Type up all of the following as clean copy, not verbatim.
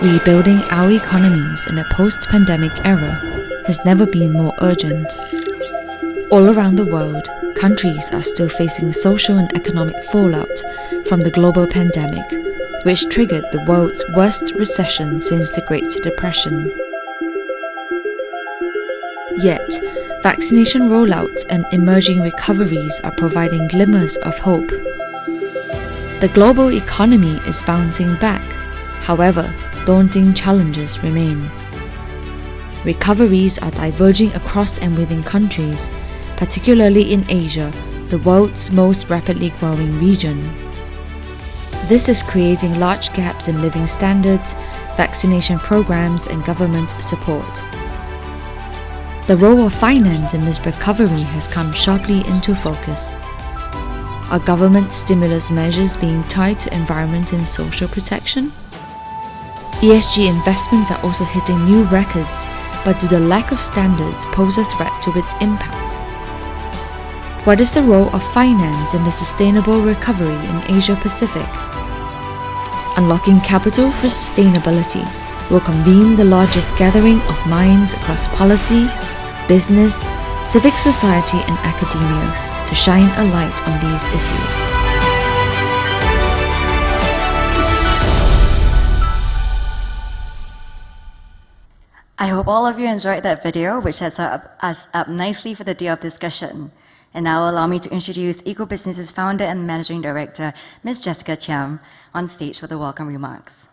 Rebuilding our economies in a post-pandemic era has never been more urgent. All around the world, countries are still facing social and economic fallout from the global pandemic, which triggered the world's worst recession since the Great Depression. Yet, vaccination rollouts and emerging recoveries are providing glimmers of hope. The global economy is bouncing back. However, daunting challenges remain. Recoveries are diverging across and within countries, particularly in Asia, the world's most rapidly growing region. This is creating large gaps in living standards, vaccination programs, and government support. The role of finance in this recovery has come sharply into focus. Are government stimulus measures being tied to environment and social protection? ESG investments are also hitting new records, but do the lack of standards pose a threat to its impact? What is the role of finance in the sustainable recovery in Asia-Pacific? Unlocking Capital for Sustainability will convene the largest gathering of minds across policy, business, civic society and academia to shine a light on these issues. I hope all of you enjoyed that video, which sets us up nicely for the day of discussion. And now allow me to introduce EcoBusiness's founder and managing director, Ms. Jessica Chiam, on stage for the welcome remarks.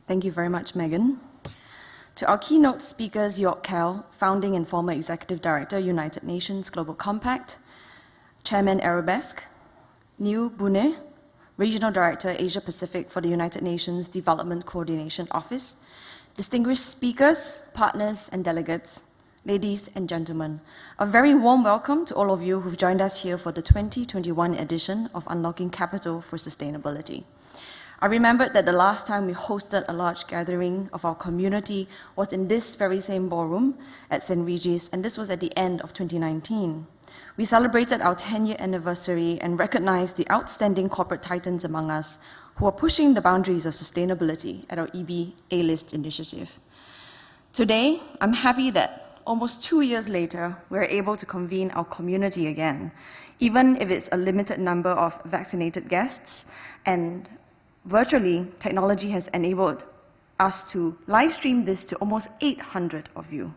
Thank you very much, Megan. To our keynote speakers, York Kell, founding and former executive director, United Nations Global Compact, Chairman Arabesque, Neil Bune, Regional Director, Asia Pacific for the United Nations Development Coordination Office, distinguished speakers, partners, and delegates, ladies and gentlemen, a very warm welcome to all of you who've joined us here for the 2021 edition of Unlocking Capital for Sustainability. I remembered that the last time we hosted a large gathering of our community was in this very same ballroom at St. Regis, and this was at the end of 2019. We celebrated our 10-year anniversary and recognized the outstanding corporate titans among us who are pushing the boundaries of sustainability at our EB A-List initiative. Today, I'm happy that almost 2 years later, we're able to convene our community again, even if it's a limited number of vaccinated guests, and virtually, technology has enabled us to live stream this to almost 800 of you.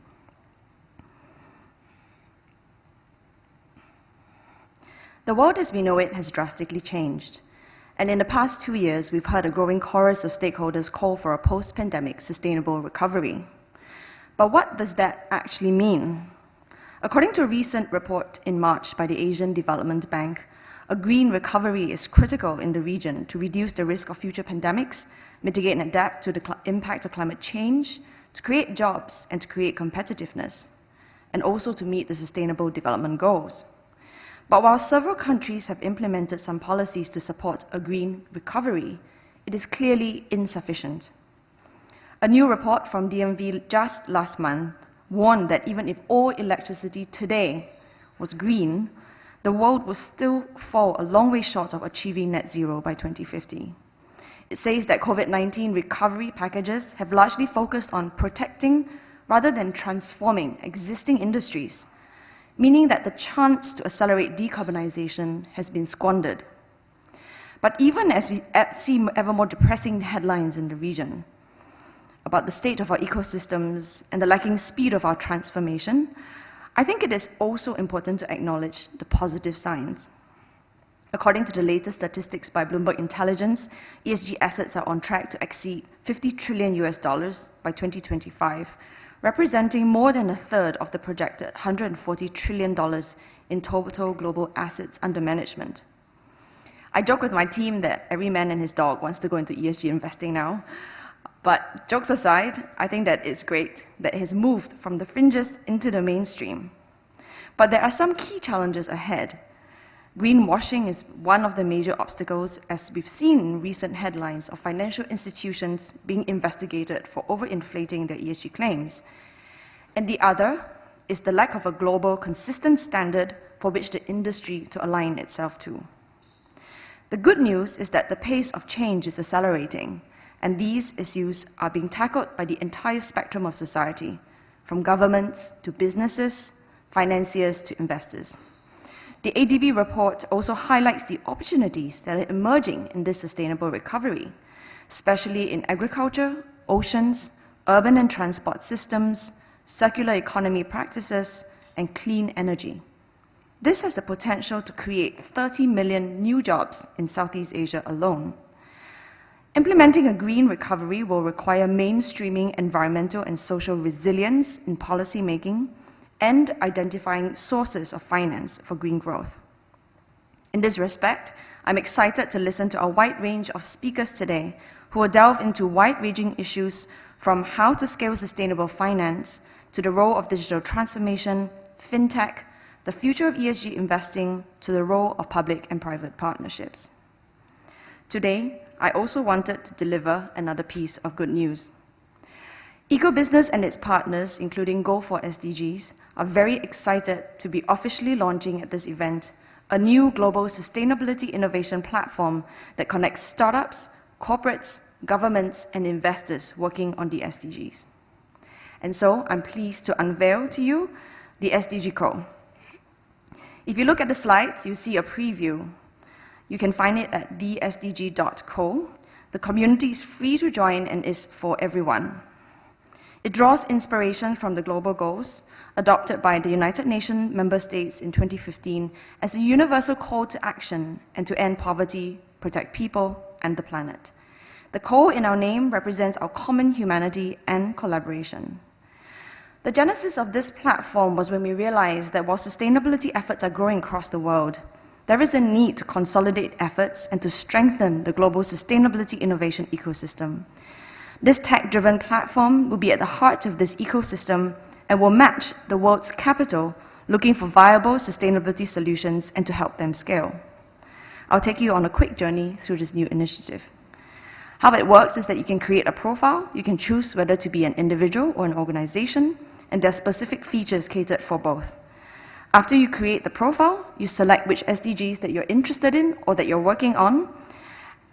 The world as we know it has drastically changed, and in the past 2 years, we've heard a growing chorus of stakeholders call for a post-pandemic sustainable recovery. But what does that actually mean? According to a recent report in March by the Asian Development Bank, a green recovery is critical in the region to reduce the risk of future pandemics, mitigate and adapt to the impact of climate change, to create jobs and to create competitiveness, and also to meet the Sustainable Development Goals. But while several countries have implemented some policies to support a green recovery, it is clearly insufficient. A new report from DMV just last month warned that even if all electricity today was green, the world will still fall a long way short of achieving net zero by 2050. It says that COVID-19 recovery packages have largely focused on protecting rather than transforming existing industries, meaning that the chance to accelerate decarbonization has been squandered. But even as we see ever more depressing headlines in the region about the state of our ecosystems and the lacking speed of our transformation, I think it is also important to acknowledge the positive signs. According to the latest statistics by Bloomberg Intelligence, ESG assets are on track to exceed $50 trillion by 2025, representing more than a third of the projected $140 trillion in total global assets under management. I joke with my team that every man and his dog wants to go into ESG investing now. But jokes aside, I think that it's great that it has moved from the fringes into the mainstream. But there are some key challenges ahead. Greenwashing is one of the major obstacles, as we've seen in recent headlines of financial institutions being investigated for overinflating their ESG claims. And the other is the lack of a global, consistent standard for which the industry to align itself to. The good news is that the pace of change is accelerating, and these issues are being tackled by the entire spectrum of society, from governments to businesses, financiers to investors. The ADB report also highlights the opportunities that are emerging in this sustainable recovery, especially in agriculture, oceans, urban and transport systems, circular economy practices, and clean energy. This has the potential to create 30 million new jobs in Southeast Asia alone. Implementing a green recovery will require mainstreaming environmental and social resilience in policy making and identifying sources of finance for green growth. In this respect, I'm excited to listen to a wide range of speakers today who will delve into wide-ranging issues from how to scale sustainable finance to the role of digital transformation, fintech, the future of ESG investing, to the role of public and private partnerships. Today, I also wanted to deliver another piece of good news. Ecobusiness and its partners, including Go4 SDGs, are very excited to be officially launching at this event a new global sustainability innovation platform that connects startups, corporates, governments, and investors working on the SDGs. And so I'm pleased to unveil to you the SDG Co. If you look at the slides, you see a preview. You can find it at thesdg.co. The community is free to join and is for everyone. It draws inspiration from the global goals adopted by the United Nations member states in 2015 as a universal call to action and to end poverty, protect people, and the planet. The call in our name represents our common humanity and collaboration. The genesis of this platform was when we realized that while sustainability efforts are growing across the world, there is a need to consolidate efforts and to strengthen the global sustainability innovation ecosystem. This tech-driven platform will be at the heart of this ecosystem and will match the world's capital looking for viable sustainability solutions and to help them scale. I'll take you on a quick journey through this new initiative. How it works is that you can create a profile, you can choose whether to be an individual or an organization, and there are specific features catered for both. After you create the profile, you select which SDGs that you're interested in or that you're working on,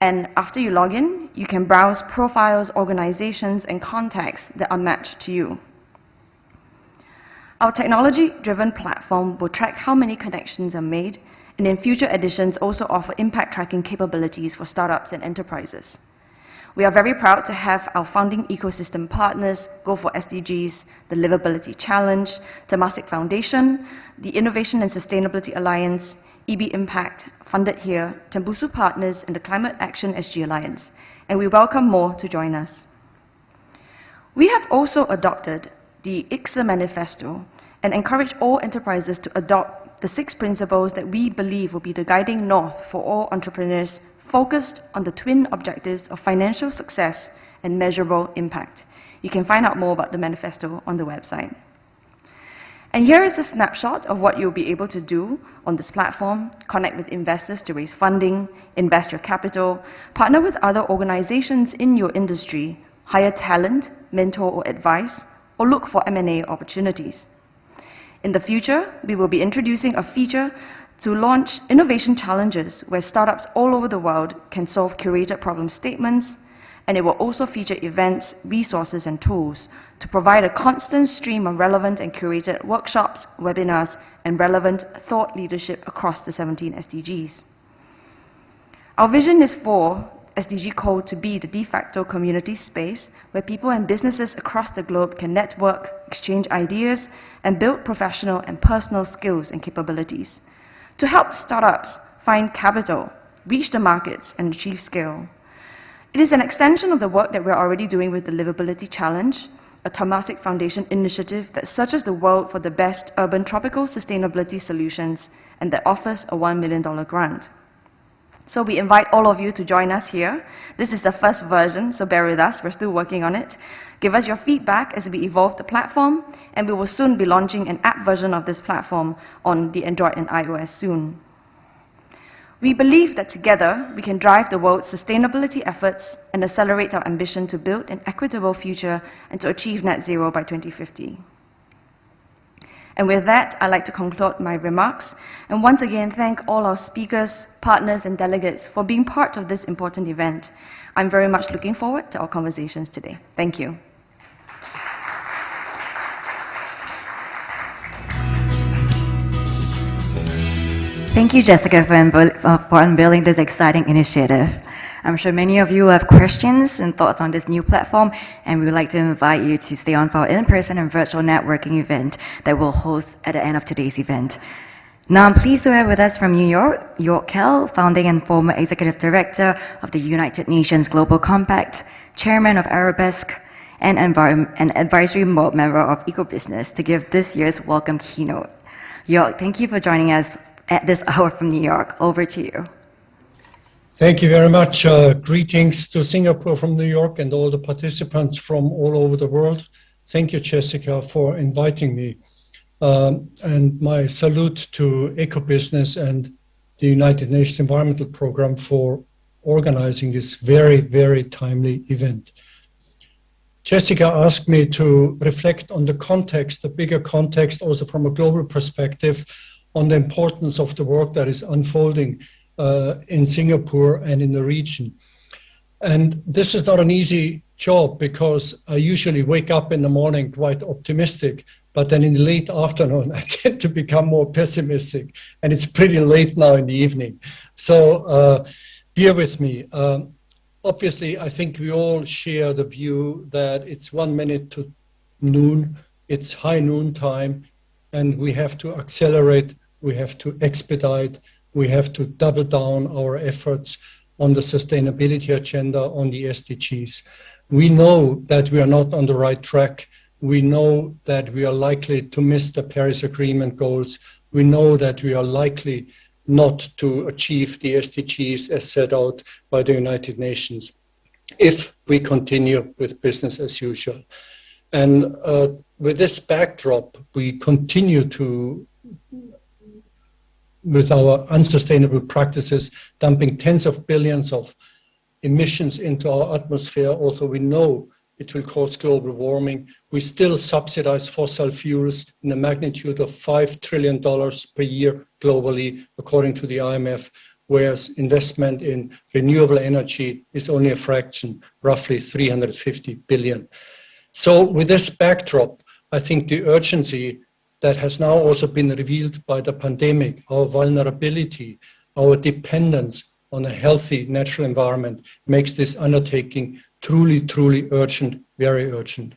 and after you log in, you can browse profiles, organizations, and contacts that are matched to you. Our technology-driven platform will track how many connections are made, and in future editions also offer impact tracking capabilities for startups and enterprises. We are very proud to have our founding ecosystem partners, Go4 SDGs, the Livability Challenge, Temasek Foundation, the Innovation and Sustainability Alliance, EB Impact, funded here, Tembusu Partners, and the Climate Action SG Alliance, and we welcome more to join us. We have also adopted the ICSA Manifesto and encourage all enterprises to adopt the 6 principles that we believe will be the guiding north for all entrepreneurs focused on the twin objectives of financial success and measurable impact. You can find out more about the manifesto on the website. And here is a snapshot of what you'll be able to do on this platform: connect with investors to raise funding, invest your capital, partner with other organizations in your industry, hire talent, mentor or advise, or look for M&A opportunities. In the future, we will be introducing a feature to launch innovation challenges where startups all over the world can solve curated problem statements, and it will also feature events, resources, and tools to provide a constant stream of relevant and curated workshops, webinars, and relevant thought leadership across the 17 SDGs. Our vision is for SDG Code to be the de facto community space where people and businesses across the globe can network, exchange ideas, and build professional and personal skills and capabilities to help startups find capital, reach the markets, and achieve scale. It is an extension of the work that we're already doing with the Livability Challenge, a Temasek Foundation initiative that searches the world for the best urban tropical sustainability solutions and that offers a $1 million grant. So we invite all of you to join us here. This is the first version, so bear with us, we're still working on it. Give us your feedback as we evolve the platform, and we will soon be launching an app version of this platform on the Android and iOS soon. We believe that together we can drive the world's sustainability efforts and accelerate our ambition to build an equitable future and to achieve net zero by 2050. And with that, I'd like to conclude my remarks and once again thank all our speakers, partners, and delegates for being part of this important event. I'm very much looking forward to our conversations today. Thank you. Thank you, Jessica, for unveiling this exciting initiative. I'm sure many of you have questions and thoughts on this new platform, and we would like to invite you to stay on for our in-person and virtual networking event that we'll host at the end of today's event. Now, I'm pleased to have with us from New York, York Kell, founding and former executive director of the United Nations Global Compact, chairman of Arabesque, and advisory board member of EcoBusiness, to give this year's welcome keynote. York, thank you for joining us at this hour from New York. Over to you. Thank you very much. Greetings to Singapore from New York and all the participants from all over the world. Thank you, Jessica, for inviting me. And my salute to EcoBusiness and the United Nations Environmental Programme for organizing this very, very timely event. Jessica asked me to reflect on the context, the bigger context, also from a global perspective, on the importance of the work that is unfolding in Singapore and in the region. And this is not an easy job because I usually wake up in the morning quite optimistic, but then in the late afternoon, I tend to become more pessimistic, and it's pretty late now in the evening. So bear with me. Obviously, I think we all share the view that it's 1 minute to noon, it's high noon time, and we have to accelerate, we have to expedite, we have to double down our efforts on the sustainability agenda, on the SDGs. We know that we are not on the right track. We know that we are likely to miss the Paris Agreement goals. We know that we are likely not to achieve the SDGs as set out by the United Nations if we continue with business as usual. And with this backdrop, we continue with our unsustainable practices, dumping tens of billions of emissions into our atmosphere. Also, we know it will cause global warming. We still subsidize fossil fuels in a magnitude of $5 trillion per year globally, according to the IMF, whereas investment in renewable energy is only a fraction, roughly 350 billion. So with this backdrop, I think the urgency that has now also been revealed by the pandemic, our vulnerability, our dependence on a healthy natural environment makes this undertaking truly, truly urgent, very urgent.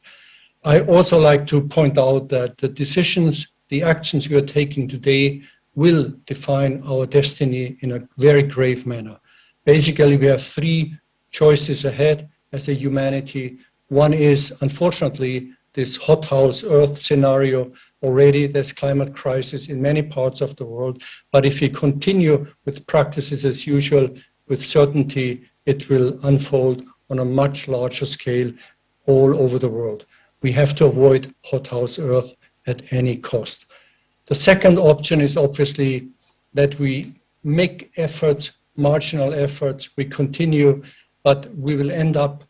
I also like to point out that the decisions, the actions we are taking today will define our destiny in a very grave manner. Basically, we have 3 choices ahead as a humanity. One is, unfortunately, this hothouse Earth scenario. Already there's climate crisis in many parts of the world, but if we continue with practices as usual, with certainty, it will unfold on a much larger scale all over the world. We have to avoid hothouse Earth at any cost. The second option is obviously that we make efforts, marginal efforts, we continue, but we will end up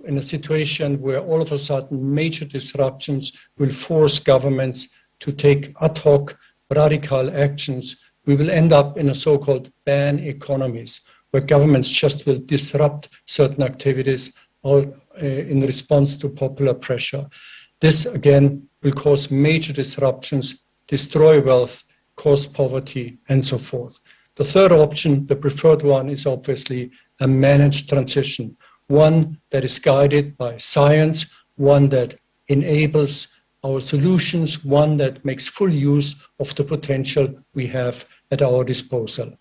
in a situation where all of a sudden major disruptions will force governments to take ad hoc radical actions. We will end up in a so-called ban economies, where governments just will disrupt certain activities in response to popular pressure. This, again, will cause major disruptions, destroy wealth, cause poverty, and so forth. The third option, the preferred one, is obviously a managed transition, one that is guided by science, one that enables our solutions, one that makes full use of the potential we have at our disposal.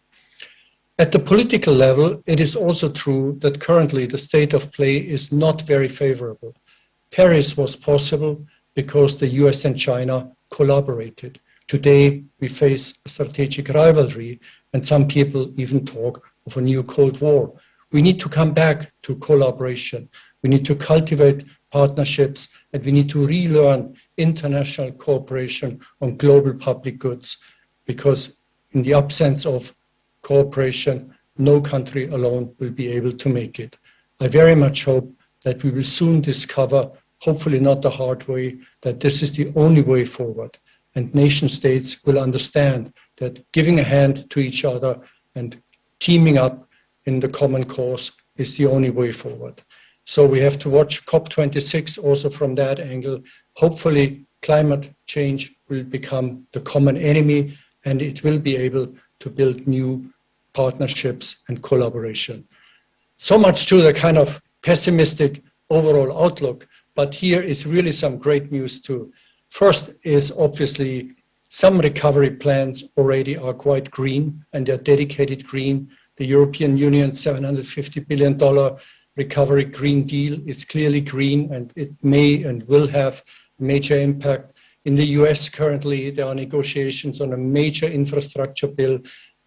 At the political level, it is also true that currently the state of play is not very favorable. Paris was possible because the US and China collaborated. Today, we face a strategic rivalry, and some people even talk of a new Cold War. We need to come back to collaboration. We need to cultivate partnerships, and we need to relearn international cooperation on global public goods, because in the absence of cooperation, no country alone will be able to make it. I very much hope that we will soon discover, hopefully not the hard way, that this is the only way forward. and nation states will understand that giving a hand to each other and teaming up in the common cause is the only way forward. So we have to watch COP26 also from that angle. Hopefully, climate change will become the common enemy, and it will be able to build new partnerships and collaboration. So much to the kind of pessimistic overall outlook, but here is really some great news too. First is obviously some recovery plans already are quite green, and they're dedicated green. The European Union $750 billion recovery Green Deal is clearly green, and it may and will have major impact. In the US currently, there are negotiations on a major infrastructure bill,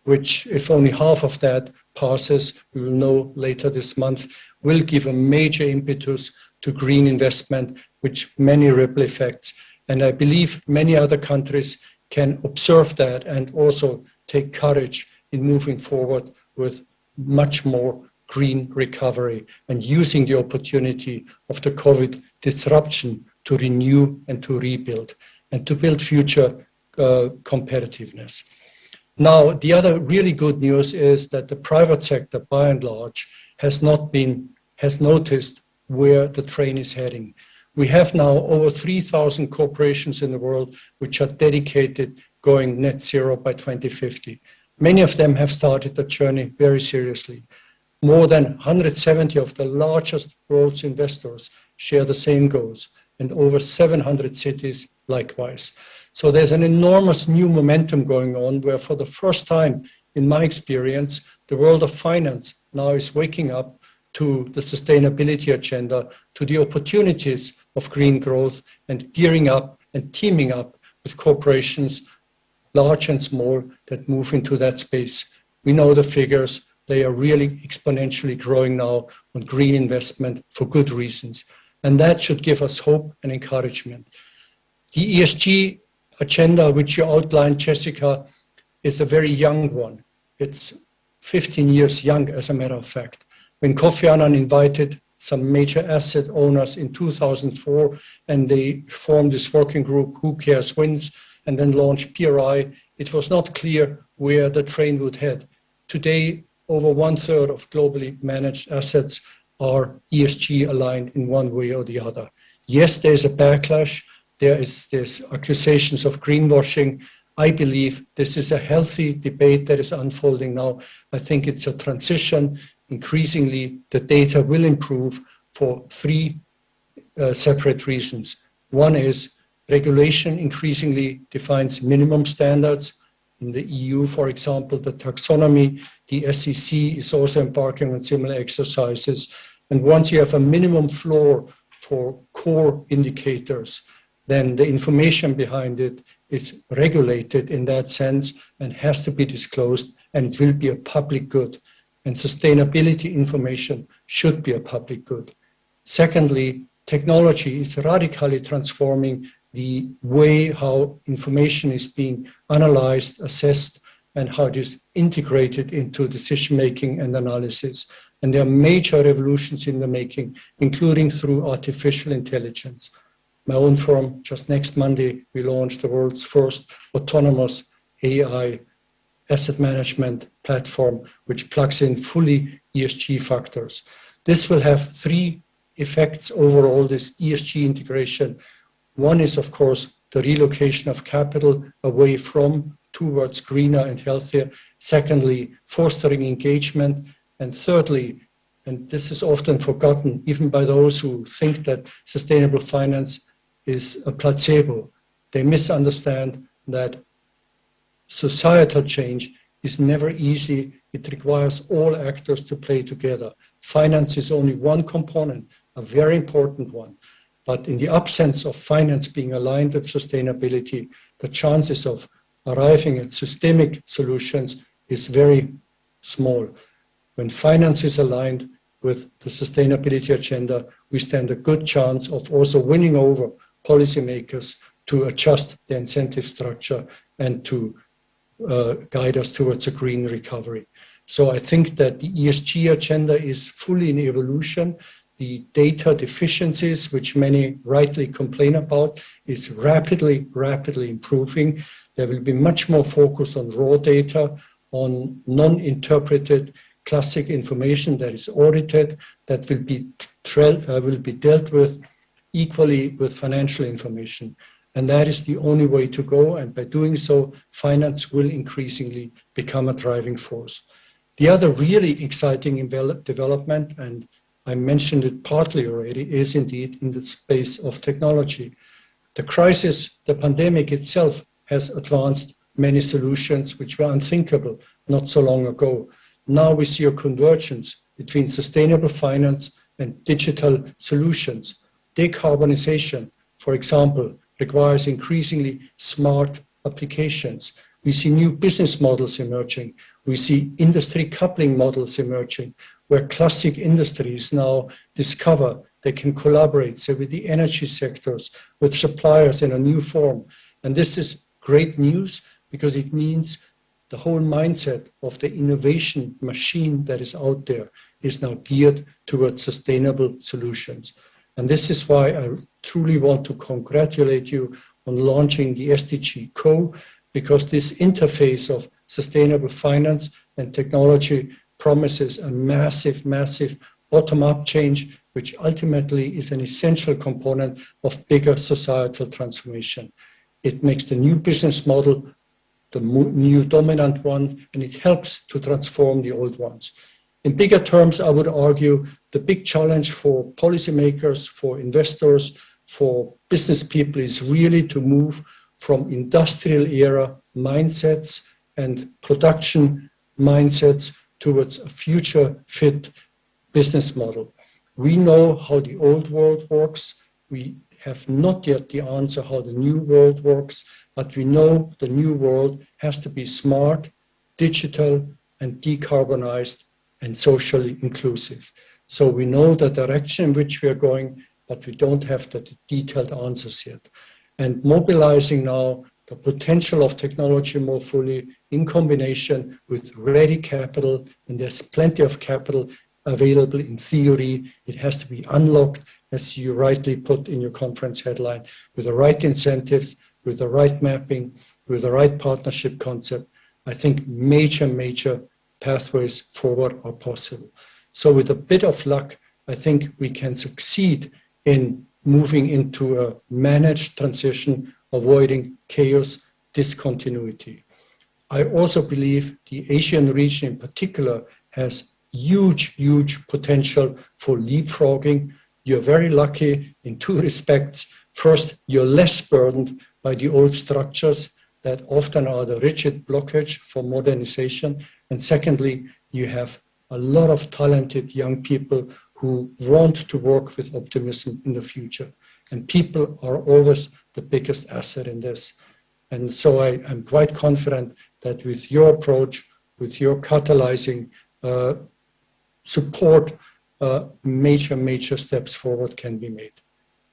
which if only half of that passes, we will know later this month, will give a major impetus to green investment, which many ripple effects. And I believe many other countries can observe that and also take courage in moving forward with much more green recovery and using the opportunity of the COVID disruption to renew and to rebuild and to build future competitiveness. Now, the other really good news is that the private sector, by and large, has noticed where the train is heading. We have now over 3,000 corporations in the world which are dedicated going net zero by 2050. Many of them have started the journey very seriously. More than 170 of the largest world's investors share the same goals, and over 700 cities likewise. So there's an enormous new momentum going on where for the first time in my experience, the world of finance now is waking up to the sustainability agenda, to the opportunities of green growth, and gearing up and teaming up with corporations, large and small, that move into that space. We know the figures. They are really exponentially growing now on green investment for good reasons. And that should give us hope and encouragement. The ESG agenda, which you outlined, Jessica, is a very young one. It's 15 years young, as a matter of fact. When Kofi Annan invited some major asset owners in 2004, and they formed this working group, Who Cares Wins, and then launched PRI, it was not clear where the train would head. Today, over 1/3 of globally managed assets are ESG aligned in one way or the other. Yes, there's a backlash. There's accusations of greenwashing. I believe this is a healthy debate that is unfolding now. I think it's a transition. Increasingly, the data will improve for three separate reasons. One is regulation increasingly defines minimum standards. In the EU, for example, the taxonomy, the SEC is also embarking on similar exercises. And once you have a minimum floor for core indicators, then the information behind it is regulated in that sense and has to be disclosed and will be a public good. And sustainability information should be a public good. Secondly, technology is radically transforming the way how information is being analyzed, assessed, and how it is integrated into decision-making and analysis. And there are major revolutions in the making, including through artificial intelligence. My own firm, just next Monday, we launched the world's first autonomous AI asset management platform, which plugs in fully ESG factors. This will have three effects overall, this ESG integration. One is, of course, the relocation of capital away from towards greener and healthier. Secondly, fostering engagement. And thirdly, and this is often forgotten, even by those who think that sustainable finance is a placebo, they misunderstand that societal change is never easy. It requires all actors to play together. Finance is only one component, a very important one. But in the absence of finance being aligned with sustainability, the chances of arriving at systemic solutions is very small. When finance is aligned with the sustainability agenda, we stand a good chance of also winning over policymakers to adjust the incentive structure and to guide us towards a green recovery. So I think that the ESG agenda is fully in evolution. the data deficiencies, which many rightly complain about, is rapidly improving. There will be much more focus on raw data, on non-interpreted classic information that is audited, that will be dealt with equally with financial information. And that is the only way to go. And by doing so, finance will increasingly become a driving force. The other really exciting development, and I mentioned it partly already, is indeed in the space of technology. The crisis, the pandemic itself, has advanced many solutions which were unthinkable not so long ago. Now we see a convergence between sustainable finance and digital solutions. Decarbonization, for example, requires increasingly smart applications. We see new business models emerging. We see industry coupling models emerging, where classic industries now discover they can collaborate, say, with the energy sectors, with suppliers in a new form. And this is great news because it means the whole mindset of the innovation machine that is out there is now geared towards sustainable solutions. And this is why I truly want to congratulate you on launching the SDG Co, because this interface of sustainable finance and technology promises a massive bottom-up change, which ultimately is an essential component of bigger societal transformation. It makes the new business model the new dominant one, and it helps to transform the old ones. In bigger terms, I would argue the big challenge for policymakers, for investors, for business people is really to move from industrial era mindsets and production mindsets towards a future fit business model. We know how the old world works. We have not yet the answer how the new world works, but we know the new world has to be smart, digital, and decarbonized and socially inclusive. So we know the direction in which we are going, but we don't have the detailed answers yet. And mobilizing now the potential of technology more fully in combination with ready capital, and there's plenty of capital available in theory. It has to be unlocked, as you rightly put in your conference headline, with the right incentives, with the right mapping, with the right partnership concept. I think major pathways forward are possible. So with a bit of luck, I think we can succeed in moving into a managed transition, avoiding chaos, discontinuity. I also believe the Asian region in particular has huge potential for leapfrogging. You're very lucky in two respects. First, you're less burdened by the old structures that often are the rigid blockage for modernization. And secondly, you have a lot of talented young people who want to work with optimism in the future. And people are always the biggest asset in this. And so I'm quite confident that with your approach, with your catalyzing support, major steps forward can be made.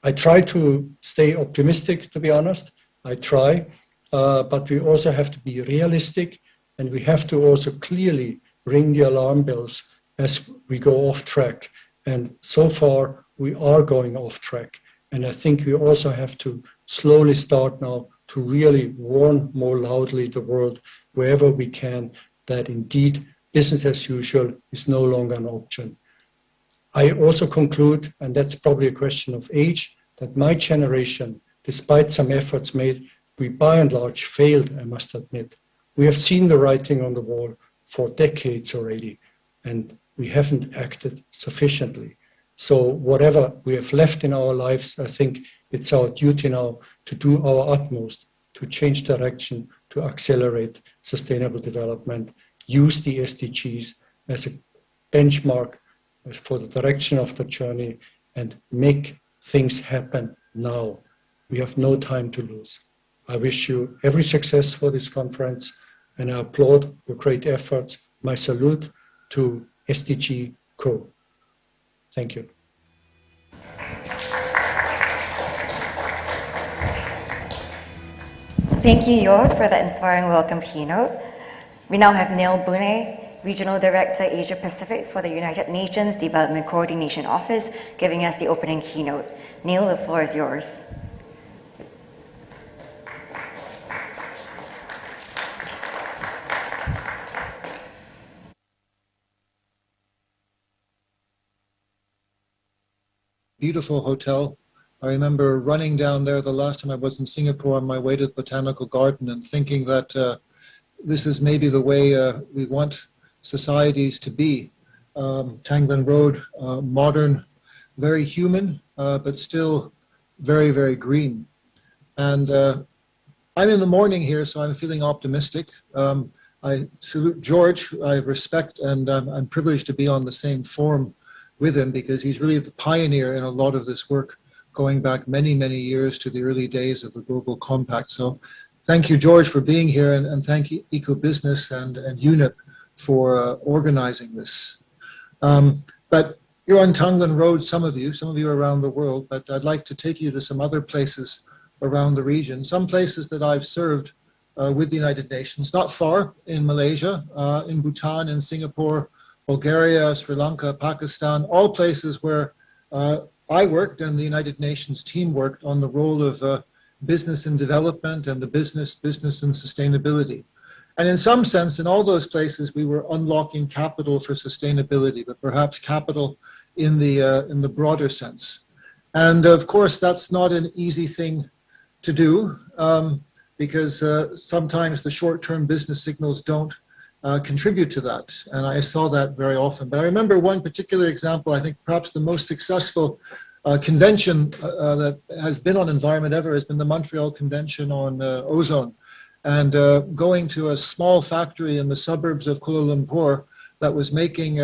I try to stay optimistic, to be honest. I try, but we also have to be realistic, and we have to also clearly ring the alarm bells as we go off track. And so far, we are going off track. And I think we also have to slowly start now to really warn more loudly the world wherever we can that indeed business as usual is no longer an option. I also conclude, and that's probably a question of age, that my generation, despite some efforts made, we by and large failed, I must admit. We have seen the writing on the wall for decades already, and we haven't acted sufficiently. So whatever we have left in our lives, I think it's our duty now to do our utmost to change direction, to accelerate sustainable development, use the SDGs as a benchmark for the direction of the journey, and make things happen now. We have no time to lose. I wish you every success for this conference, and I applaud your great efforts. My salute to SDG Co. Thank you. Thank you, Jörg, for that inspiring welcome keynote. We now have Neil Boone, Regional Director, Asia Pacific for the United Nations Development Coordination Office, giving us the opening keynote. Neil, the floor is yours. Beautiful hotel. I remember running down there the last time I was in Singapore on my way to the Botanical Garden and thinking that this is maybe the way we want societies to be. Tanglin Road, modern, very human, but still very, very green. And I'm in the morning here, so I'm feeling optimistic. I salute George. I respect, and I'm privileged to be on the same forum with him because he's really the pioneer in a lot of this work, going back many, many years to the early days of the Global Compact. So thank you, George, for being here, and thank you, EcoBusiness and UNIP for organizing this. But you're on Tanglin Road, some of you are around the world, but I'd like to take you to some other places around the region, some places that I've served with the United Nations, not far, in Malaysia, in Bhutan, in Singapore, Bulgaria, Sri Lanka, Pakistan, all places where I worked and the United Nations team worked on the role of business and development and the business and sustainability. And in some sense, in all those places, we were unlocking capital for sustainability, but perhaps capital in the broader sense. And of course, that's not an easy thing to do because sometimes the short-term business signals don't contribute to that. And I saw that very often. But I remember one particular example, I think perhaps the most successful convention that has been on environment ever has been the Montreal Convention on Ozone. And going to a small factory in the suburbs of Kuala Lumpur that was making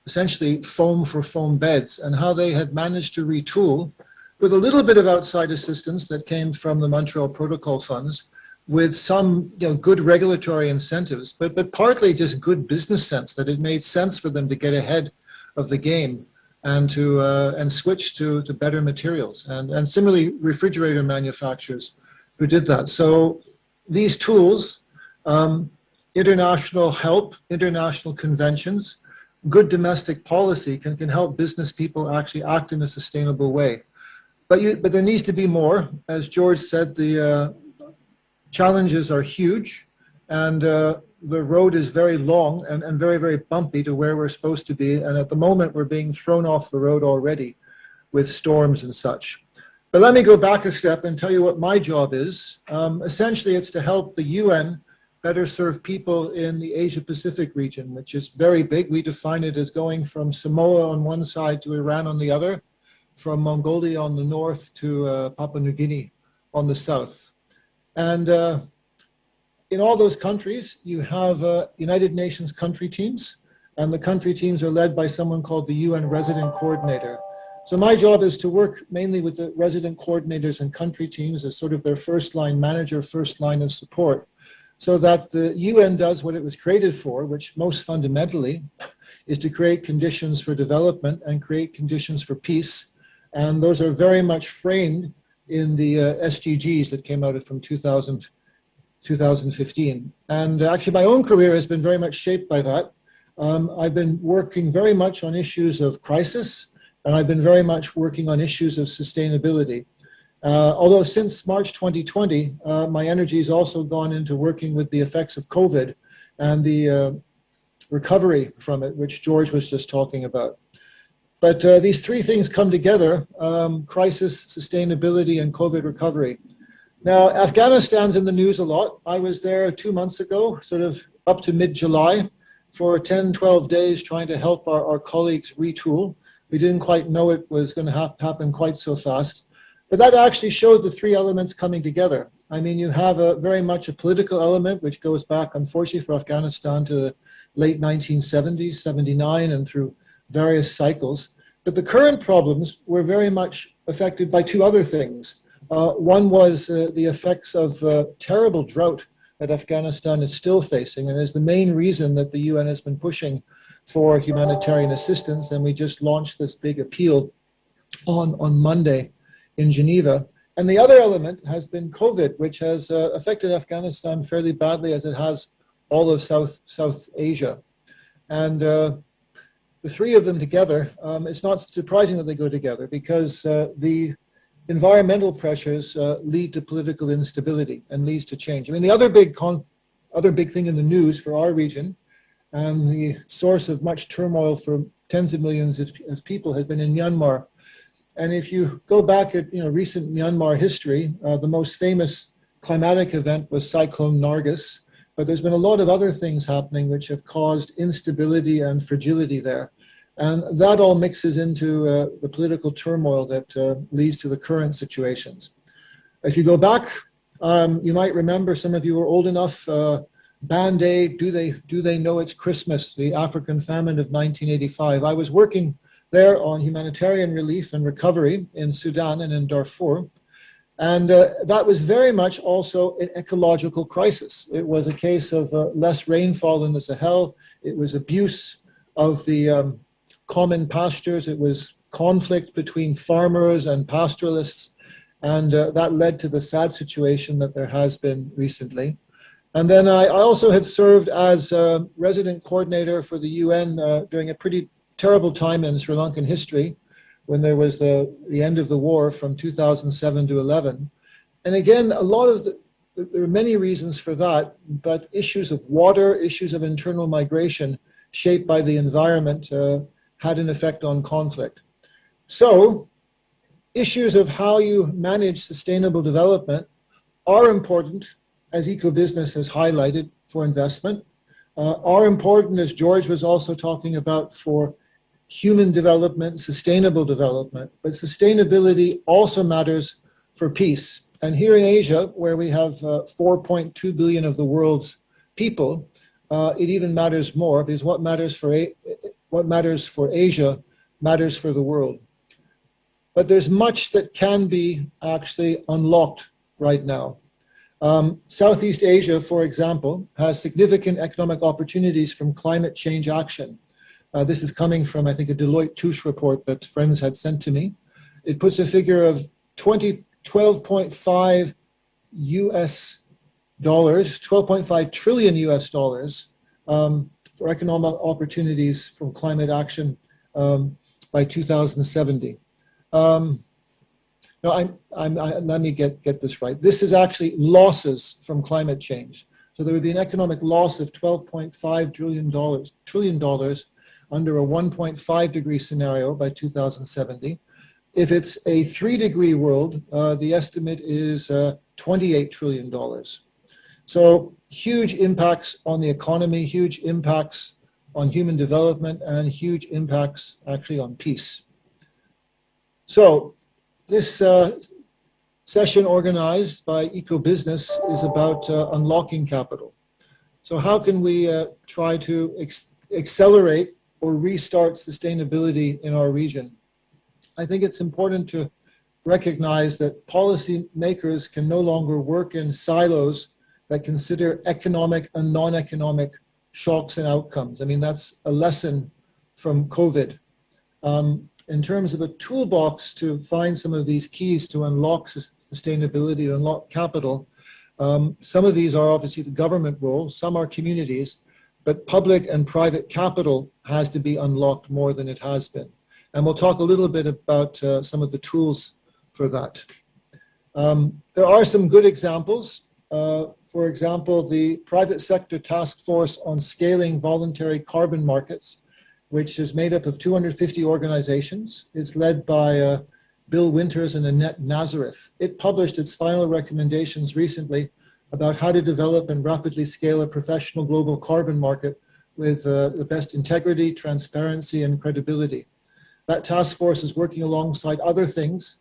essentially foam for foam beds, and how they had managed to retool with a little bit of outside assistance that came from the Montreal Protocol funds, with some good regulatory incentives, but partly just good business sense, that it made sense for them to get ahead of the game and to switch to better materials. And similarly, refrigerator manufacturers who did that. So these tools, international help, international conventions, good domestic policy can help business people actually act in a sustainable way. But there needs to be more. As George said, the challenges are huge, and the road is very long and very, very bumpy to where we're supposed to be. And at the moment, we're being thrown off the road already with storms and such. But let me go back a step and tell you what my job is. Essentially, it's to help the UN better serve people in the Asia-Pacific region, which is very big. We define it as going from Samoa on one side to Iran on the other, from Mongolia on the north to Papua New Guinea on the south. And in all those countries, you have United Nations country teams, and the country teams are led by someone called the UN Resident Coordinator. So my job is to work mainly with the resident coordinators and country teams as sort of their first line manager, first line of support, so that the UN does what it was created for, which most fundamentally is to create conditions for development and create conditions for peace. And those are very much framed in the SDGs that came out from 2015. And actually my own career has been very much shaped by that. I've been working very much on issues of crisis, and I've been very much working on issues of sustainability. Although since March 2020, my energy has also gone into working with the effects of COVID and the recovery from it, which George was just talking about. But these three things come together, crisis, sustainability, and COVID recovery. Now, Afghanistan's in the news a lot. I was there 2 months ago, sort of up to mid-July, for 10, 12 days trying to help our colleagues retool. We didn't quite know it was going to happen quite so fast. But that actually showed the three elements coming together. I mean, you have very much a political element, which goes back, unfortunately, for Afghanistan to the late 1970s, 79, and through various cycles. But the current problems were very much affected by two other things. One was the effects of terrible drought that Afghanistan is still facing, and is the main reason that the UN has been pushing for humanitarian assistance. And we just launched this big appeal on Monday in Geneva. And the other element has been COVID, which has affected Afghanistan fairly badly, as it has all of South Asia. And the three of them together, it's not surprising that they go together because the environmental pressures lead to political instability and leads to change. I mean, the other big thing in the news for our region and the source of much turmoil for tens of millions of people has been in Myanmar. And if you go back at recent Myanmar history, the most famous climatic event was Cyclone Nargis, but there's been a lot of other things happening which have caused instability and fragility there. And that all mixes into the political turmoil that leads to the current situations. If you go back, you might remember, some of you are old enough, Band Aid, Do They Know It's Christmas, the African Famine of 1985. I was working there on humanitarian relief and recovery in Sudan and in Darfur. And that was very much also an ecological crisis. It was a case of less rainfall in the Sahel. It was abuse of the common pastures. It was conflict between farmers and pastoralists. And that led to the sad situation that there has been recently. And then I also had served as resident coordinator for the UN during a pretty terrible time in Sri Lankan history, when there was the end of the war from 2007 to 11. And again, there are many reasons for that, but issues of water, issues of internal migration shaped by the environment had an effect on conflict. So issues of how you manage sustainable development are important, as eco-business has highlighted, for investment, are important, as George was also talking about, for human development, sustainable development, but sustainability also matters for peace. And here in Asia, where we have 4.2 billion of the world's people, it even matters more, because what matters for Asia matters for the world. But there's much that can be actually unlocked right now. Southeast Asia, for example, has significant economic opportunities from climate change action. This is coming from, I think, a Deloitte Touche report that friends had sent to me. It puts a figure of 12.5 US dollars, 12.5 trillion US dollars for economic opportunities from climate action by 2070. No, let me get this right. This is actually losses from climate change. So there would be an economic loss of $12.5 trillion under a 1.5 degree scenario by 2070. If it's a 3-degree world, the estimate is $28 trillion. So huge impacts on the economy, huge impacts on human development, and huge impacts actually on peace. So this session organized by Eco-Business is about unlocking capital. So how can we try to accelerate or restart sustainability in our region? I think it's important to recognize that policymakers can no longer work in silos that consider economic and non-economic shocks and outcomes. I mean, that's a lesson from COVID. In terms of a toolbox to find some of these keys to unlock sustainability, to unlock capital, some of these are obviously the government role, some are communities, but public and private capital has to be unlocked more than it has been. And we'll talk a little bit about some of the tools for that. There are some good examples. For example, the private sector task force on scaling voluntary carbon markets, which is made up of 250 organizations. It's led by Bill Winters and Annette Nazareth. It published its final recommendations recently about how to develop and rapidly scale a professional global carbon market with the best integrity, transparency, and credibility. That task force is working alongside other things,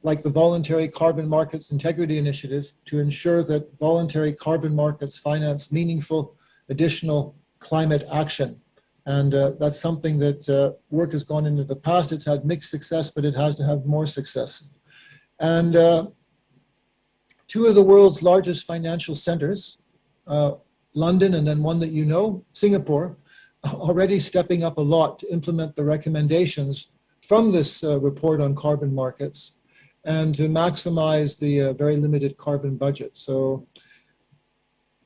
like the Voluntary Carbon Markets Integrity Initiative, to ensure that voluntary carbon markets finance meaningful additional climate action. And that's something that work has gone into the past. It's had mixed success, but it has to have more success. And two of the world's largest financial centers, London and then one that you know, Singapore, already stepping up a lot to implement the recommendations from this report on carbon markets and to maximize the very limited carbon budget. So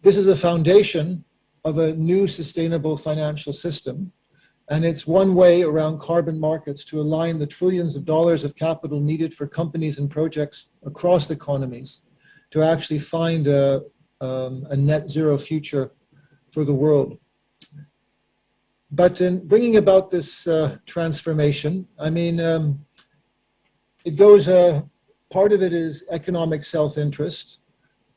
this is a foundation of a new sustainable financial system. And it's one way around carbon markets to align the trillions of dollars of capital needed for companies and projects across economies to actually find a net zero future for the world. But in bringing about this transformation, I mean, it goes, part of it is economic self-interest,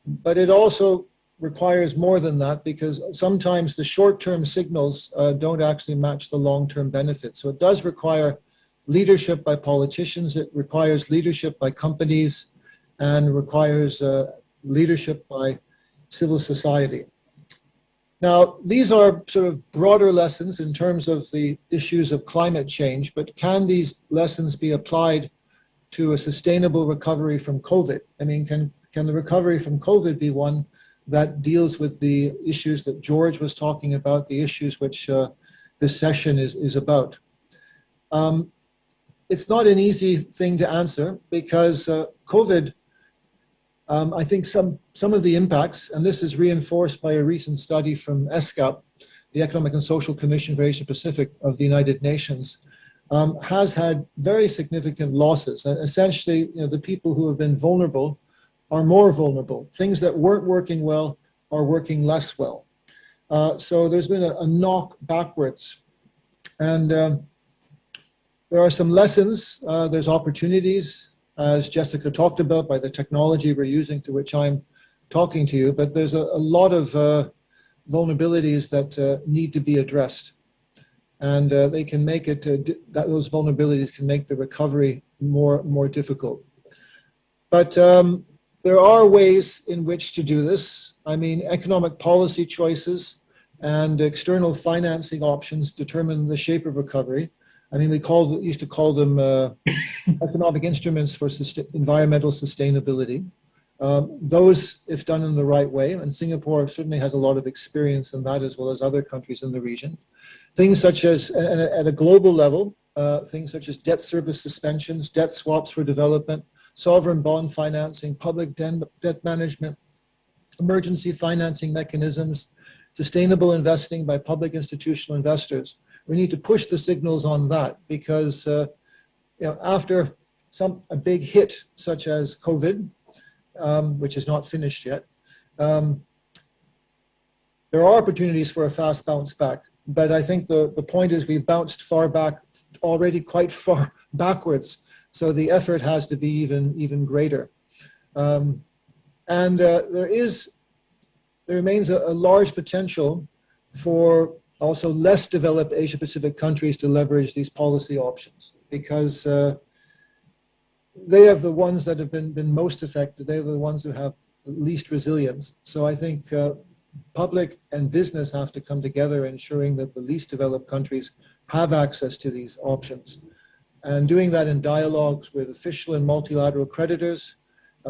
but it also requires more than that, because sometimes the short-term signals don't actually match the long-term benefits. So it does require leadership by politicians, it requires leadership by companies, and requires leadership by civil society. Now, these are sort of broader lessons in terms of the issues of climate change, but can these lessons be applied to a sustainable recovery from COVID? I mean, can the recovery from COVID be one that deals with the issues that George was talking about, the issues which this session is about? It's not an easy thing to answer, because COVID, I think some of the impacts, and this is reinforced by a recent study from ESG, the Economic and Social Commission for Asia Pacific of the United Nations, has had very significant losses. And essentially, the people who have been vulnerable are more vulnerable. Things that weren't working well are working less well. So there's been a knock backwards. And there are some lessons, there's opportunities, as Jessica talked about, by the technology we're using, to which I'm talking to you, but there's a lot of vulnerabilities that need to be addressed. And they can make it, those vulnerabilities can make the recovery more difficult. But there are ways in which to do this. I mean, economic policy choices and external financing options determine the shape of recovery. I mean, we used to call them economic instruments for environmental sustainability. Those, if done in the right way, and Singapore certainly has a lot of experience in that, as well as other countries in the region. Things such as, at a global level, things such as debt service suspensions, debt swaps for development, sovereign bond financing, public debt management, emergency financing mechanisms, sustainable investing by public institutional investors. We need to push the signals on that, because after a big hit such as COVID, which is not finished yet, there are opportunities for a fast bounce back. But I think the point is we've bounced far back, already quite far backwards. So the effort has to be even greater. There remains a large potential for also less developed Asia Pacific countries to leverage these policy options, because they are the ones that have been most affected. They're the ones who have the least resilience. So I think public and business have to come together, ensuring that the least developed countries have access to these options, and doing that in dialogues with official and multilateral creditors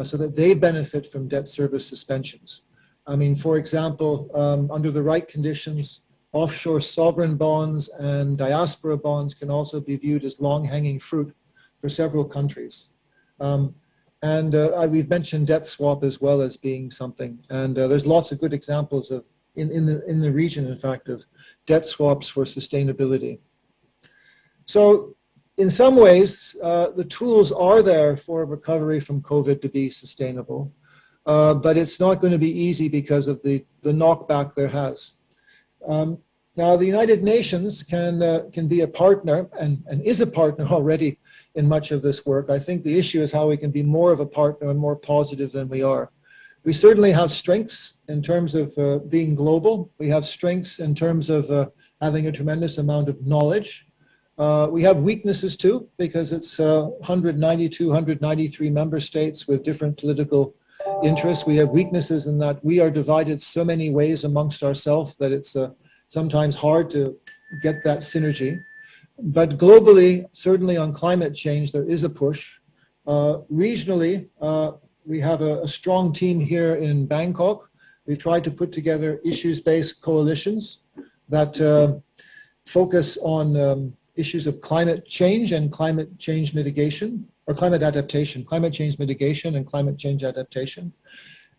so that they benefit from debt service suspensions. I mean, for example, under the right conditions, offshore sovereign bonds and diaspora bonds can also be viewed as long-hanging fruit for several countries. We've mentioned debt swap as well as being something, and there's lots of good examples of in the region, in fact, of debt swaps for sustainability. So in some ways, the tools are there for recovery from COVID to be sustainable, but it's not going to be easy because of the knockback there has. Now, the United Nations can be a partner and is a partner already in much of this work. I think the issue is how we can be more of a partner and more positive than we are. We certainly have strengths in terms of being global. We have strengths in terms of having a tremendous amount of knowledge. We have weaknesses too, because it's 192, 193 member states with different political interests. We have weaknesses in that we are divided so many ways amongst ourselves that it's sometimes hard to get that synergy. But globally, certainly on climate change, there is a push. Regionally, we have a strong team here in Bangkok. We've tried to put together issues-based coalitions that focus on issues of climate change and climate change mitigation, or climate adaptation, climate change mitigation and climate change adaptation.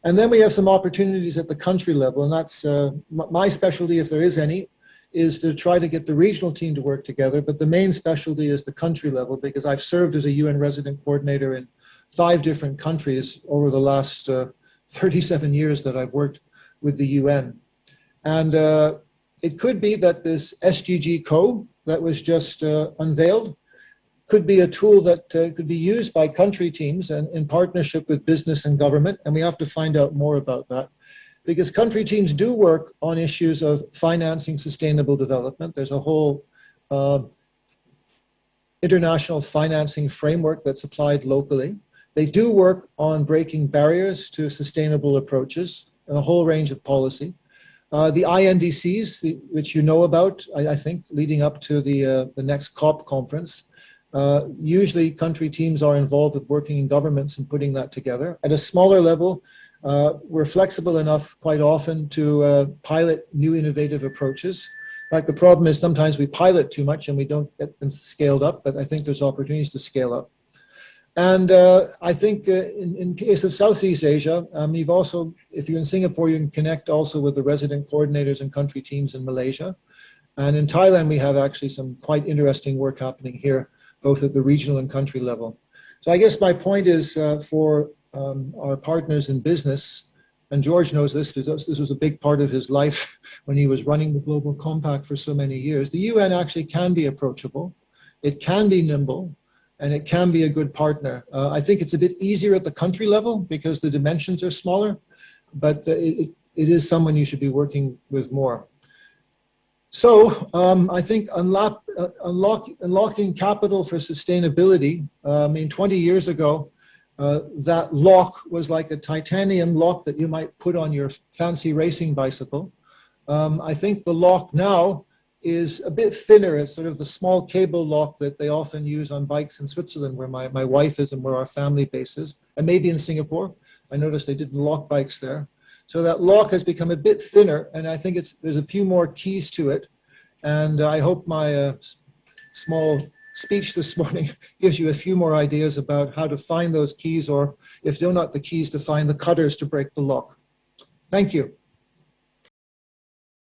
And then we have some opportunities at the country level, and that's my specialty, if there is any, is to try to get the regional team to work together. But the main specialty is the country level, because I've served as a UN resident coordinator in 5 different countries over the last 37 years that I've worked with the UN. And it could be that this SDG Co that was just unveiled could be a tool that could be used by country teams and in partnership with business and government. And we have to find out more about that, because country teams do work on issues of financing sustainable development. There's a whole international financing framework that's applied locally. They do work on breaking barriers to sustainable approaches and a whole range of policy. The INDCs, which you know about, I think, leading up to the next COP conference, usually country teams are involved with working in governments and putting that together. At a smaller level, we're flexible enough quite often to pilot new innovative approaches. In fact, the problem is sometimes we pilot too much and we don't get them scaled up, but I think there's opportunities to scale up. And I think in case of Southeast Asia, you've also, if you're in Singapore, you can connect also with the resident coordinators and country teams in Malaysia. And in Thailand, we have actually some quite interesting work happening here, both at the regional and country level. So I guess my point is for our partners in business, and George knows this because this was a big part of his life when he was running the Global Compact for so many years. The UN actually can be approachable, it can be nimble, and it can be a good partner. I think it's a bit easier at the country level because the dimensions are smaller, but it is someone you should be working with more. So I think unlocking capital for sustainability, 20 years ago, that lock was like a titanium lock that you might put on your fancy racing bicycle. I think the lock now is a bit thinner. It's sort of the small cable lock that they often use on bikes in Switzerland, where my wife is and where our family base is, and maybe in Singapore. I noticed they didn't lock bikes there. So that lock has become a bit thinner, and I think there's a few more keys to it. And I hope my small speech this morning gives you a few more ideas about how to find those keys, or if they're not the keys, to find the cutters to break the lock. Thank you.